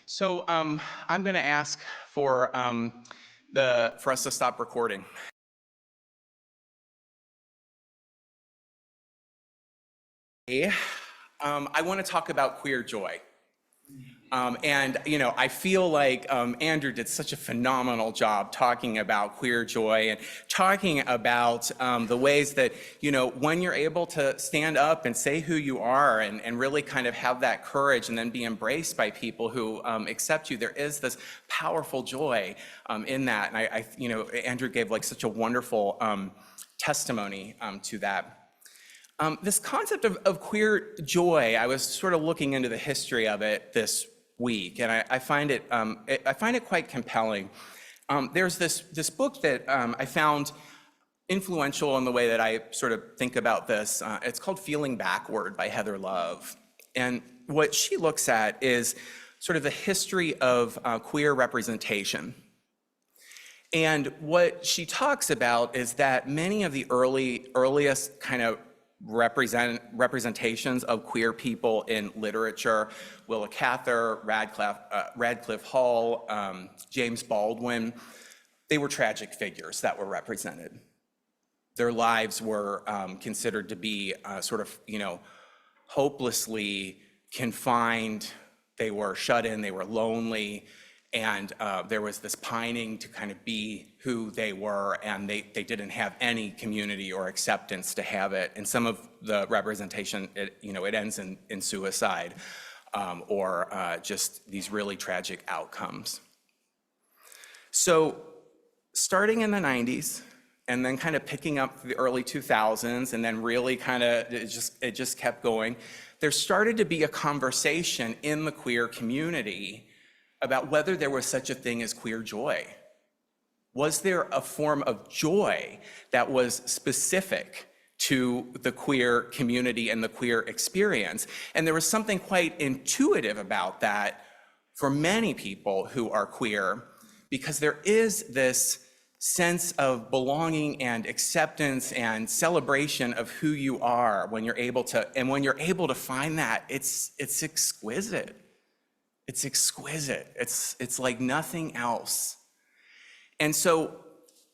So I'm going to ask for us to stop recording. I want to talk about queer joy. And, I feel like Andrew did such a phenomenal job talking about queer joy and talking about the ways that, when you're able to stand up and say who you are and really kind of have that courage and then be embraced by people who accept you, there is this powerful joy in that. And Andrew gave like such a wonderful testimony to that. This concept of queer joy, I was sort of looking into the history of it this week, and I find it quite compelling. There's this book that I found influential in the way that I sort of think about this. It's called Feeling Backward by Heather Love, and what she looks at is sort of the history of queer representation. And what she talks about is that many of the earliest kind of representations of queer people in literature, Willa Cather, Radcliffe Hall, James Baldwin, they were tragic figures that were represented. Their lives were considered to be sort of, hopelessly confined. They were shut in, they were lonely, and there was this pining to kind of be who they were, and they didn't have any community or acceptance to have it. And some of the representation, it ends in suicide or just these really tragic outcomes. So starting in the 90s, and then kind of picking up the early 2000s, and then really kind of, it just kept going, there started to be a conversation in the queer community about whether there was such a thing as queer joy. Was there a form of joy that was specific to the queer community and the queer experience? And there was something quite intuitive about that for many people who are queer, because there is this sense of belonging and acceptance and celebration of who you are when you're able to find that, it's exquisite. It's exquisite. It's like nothing else. And so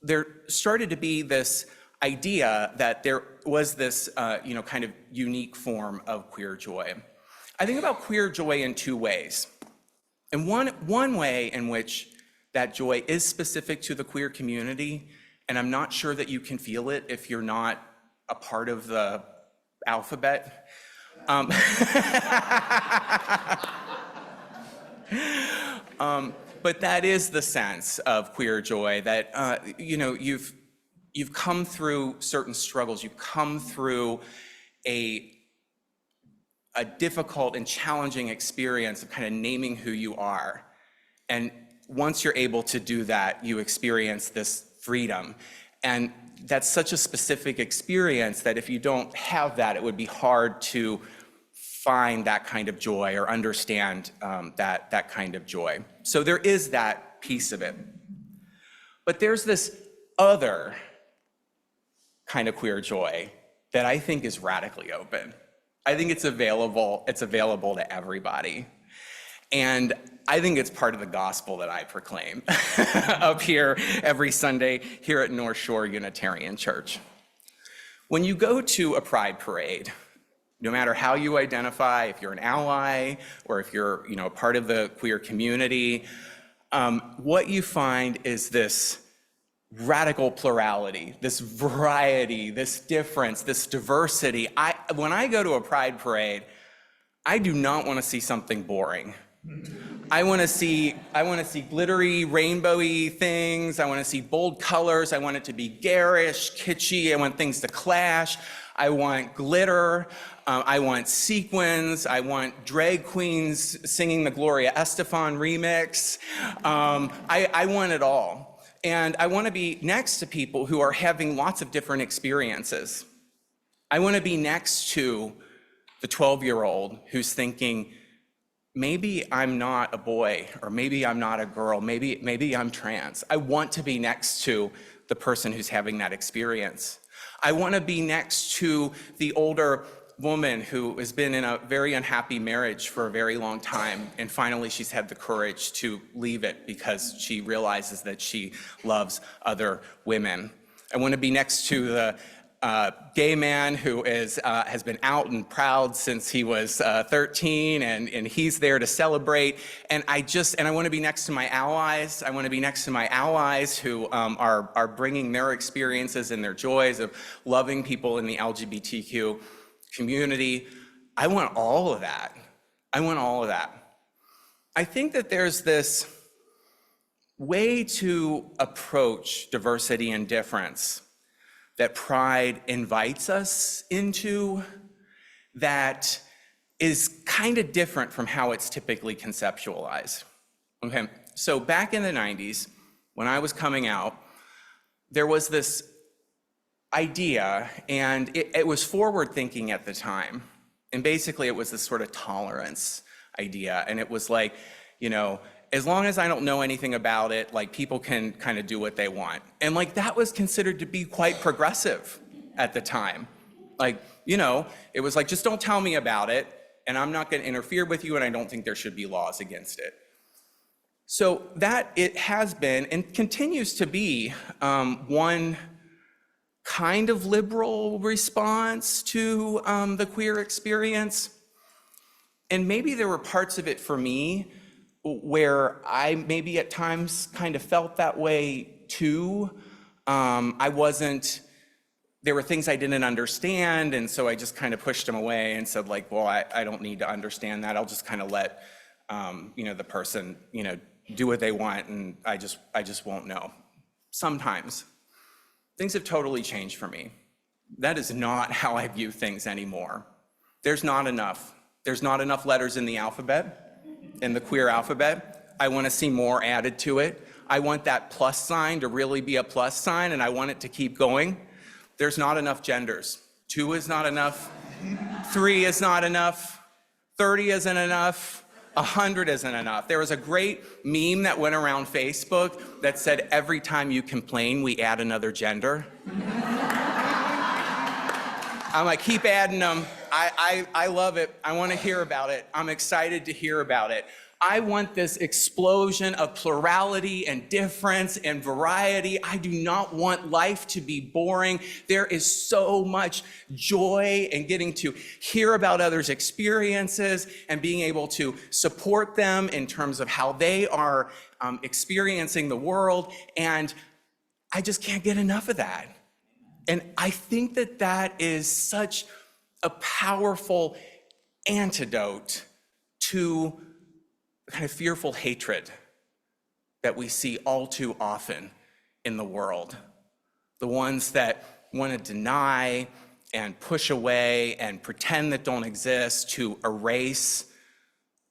there started to be this idea that there was this, kind of unique form of queer joy. I think about queer joy in two ways. And one way in which that joy is specific to the queer community, and I'm not sure that you can feel it if you're not a part of the alphabet. But that is the sense of queer joy, that you've come through certain struggles, you've come through a difficult and challenging experience of kind of naming who you are. And once you're able to do that, you experience this freedom. And that's such a specific experience that if you don't have that, it would be hard to find that kind of joy or understand that kind of joy. So there is that piece of it. But there's this other kind of queer joy that I think is radically open. I think it's available to everybody. And I think it's part of the gospel that I proclaim up here every Sunday here at North Shore Unitarian Church. When you go to a pride parade, no matter how you identify, if you're an ally or if you're part of the queer community, what you find is this radical plurality, this variety, this difference, this diversity. When I go to a pride parade, I do not want to see something boring. I want to see glittery, rainbowy things. I want to see bold colors. I want it to be garish, kitschy. I want things to clash. I want glitter. I want sequins. I want drag queens singing the Gloria Estefan remix. I want it all. And I want to be next to people who are having lots of different experiences. I want to be next to the 12-year-old who's thinking, maybe I'm not a boy, or maybe I'm not a girl, maybe I'm trans. I want to be next to the person who's having that experience. I want to be next to the older woman who has been in a very unhappy marriage for a very long time, and finally she's had the courage to leave it because she realizes that she loves other women. I want to be next to the gay man who has been out and proud since he was 13, and he's there to celebrate. And I want to be next to my allies. I want to be next to my allies who are bringing their experiences and their joys of loving people in the LGBTQ community. I want all of that. I want all of that. I think that there's this way to approach diversity and difference that Pride invites us into that is kind of different from how it's typically conceptualized. Okay, so back in the 90s, when I was coming out, there was this idea, and it was forward thinking at the time. And basically it was this sort of tolerance idea. And it was like, you know, as long as I don't know anything about it, like people can kind of do what they want. And like that was considered to be quite progressive at the time. Like, you know, it was like, just don't tell me about it and I'm not going to interfere with you, and I don't think there should be laws against it. So that it has been and continues to be one kind of liberal response to the queer experience. And maybe there were parts of it for me where I maybe at times kind of felt that way too. There were things I didn't understand, and so I just kind of pushed them away and said like, well, I don't need to understand that. I'll just kind of let the person do what they want, and I just won't know. Sometimes. Things have totally changed for me. That is not how I view things anymore. There's not enough letters in the alphabet. In the queer alphabet. I want to see more added to it. I want that plus sign to really be a plus sign, and I want it to keep going. There's not enough genders. 2 is not enough. 3 is not enough. 30 isn't enough. 100 isn't enough. There was a great meme that went around Facebook that said, every time you complain, we add another gender. I'm like, keep adding them. I love it. I want to hear about it. I'm excited to hear about it. I want this explosion of plurality and difference and variety. I do not want life to be boring. There is so much joy in getting to hear about others' experiences and being able to support them in terms of how they are experiencing the world. And I just can't get enough of that. And I think that that is such a powerful antidote to kind of fearful hatred that we see all too often in the world. The ones that want to deny and push away and pretend that don't exist to erase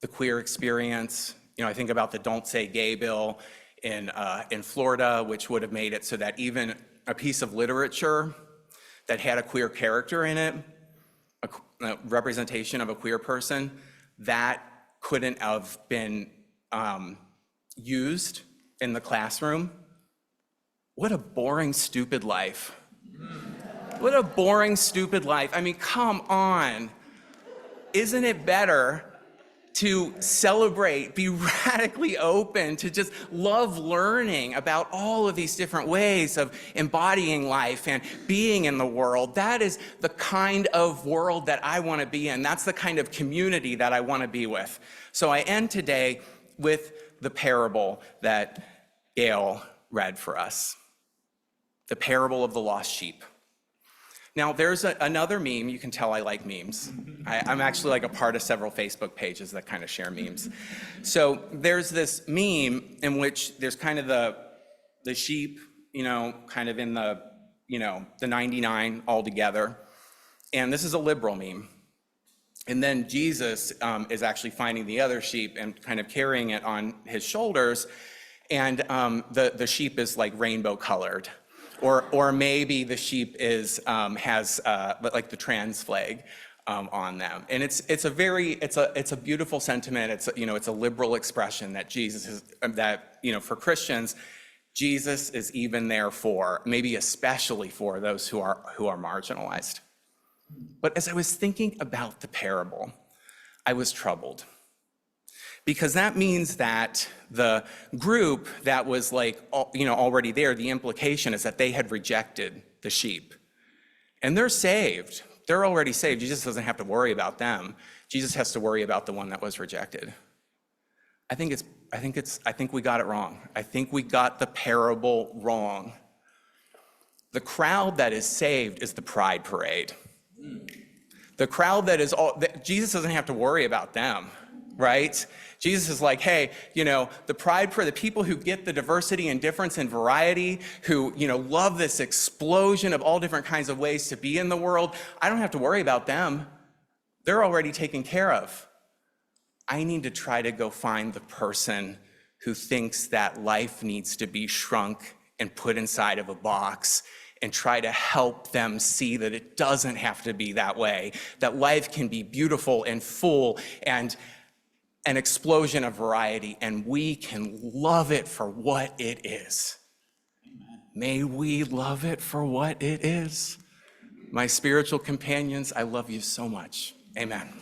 the queer experience. I think about the Don't Say Gay bill in Florida, which would have made it so that even a piece of literature that had a queer character in it, a representation of a queer person, that couldn't have been used in the classroom. What a boring, stupid life. What a boring, stupid life. I mean, come on. Isn't it better to celebrate, be radically open, to just love learning about all of these different ways of embodying life and being in the world? That is the kind of world that I want to be in. That's the kind of community that I want to be with. So I end today with the parable that Gail read for us. The parable of the lost sheep. Now, there's another meme. You can tell I like memes. I'm actually like a part of several Facebook pages that kind of share memes. So there's this meme in which there's kind of the sheep, kind of in the 99 all together. And this is a liberal meme. And then Jesus is actually finding the other sheep and kind of carrying it on his shoulders. And the sheep is like rainbow colored. Or maybe the sheep has like the trans flag on them, and it's a beautiful sentiment. It's a liberal expression that Jesus is, that for Christians, Jesus is even there for, maybe especially for those who are marginalized. But as I was thinking about the parable, I was troubled. Because that means that the group that was already there, the implication is that they had rejected the sheep. And they're saved. They're already saved. Jesus doesn't have to worry about them. Jesus has to worry about the one that was rejected. I think we got it wrong. I think we got the parable wrong. The crowd that is saved is the pride parade. The crowd that is Jesus doesn't have to worry about them, right? Jesus is like, hey, the people who get the diversity and difference and variety, who, love this explosion of all different kinds of ways to be in the world, I don't have to worry about them. They're already taken care of. I need to try to go find the person who thinks that life needs to be shrunk and put inside of a box and try to help them see that it doesn't have to be that way, that life can be beautiful and full and an explosion of variety, and we can love it for what it is. Amen. May we love it for what it is. My spiritual companions, I love you so much. Amen.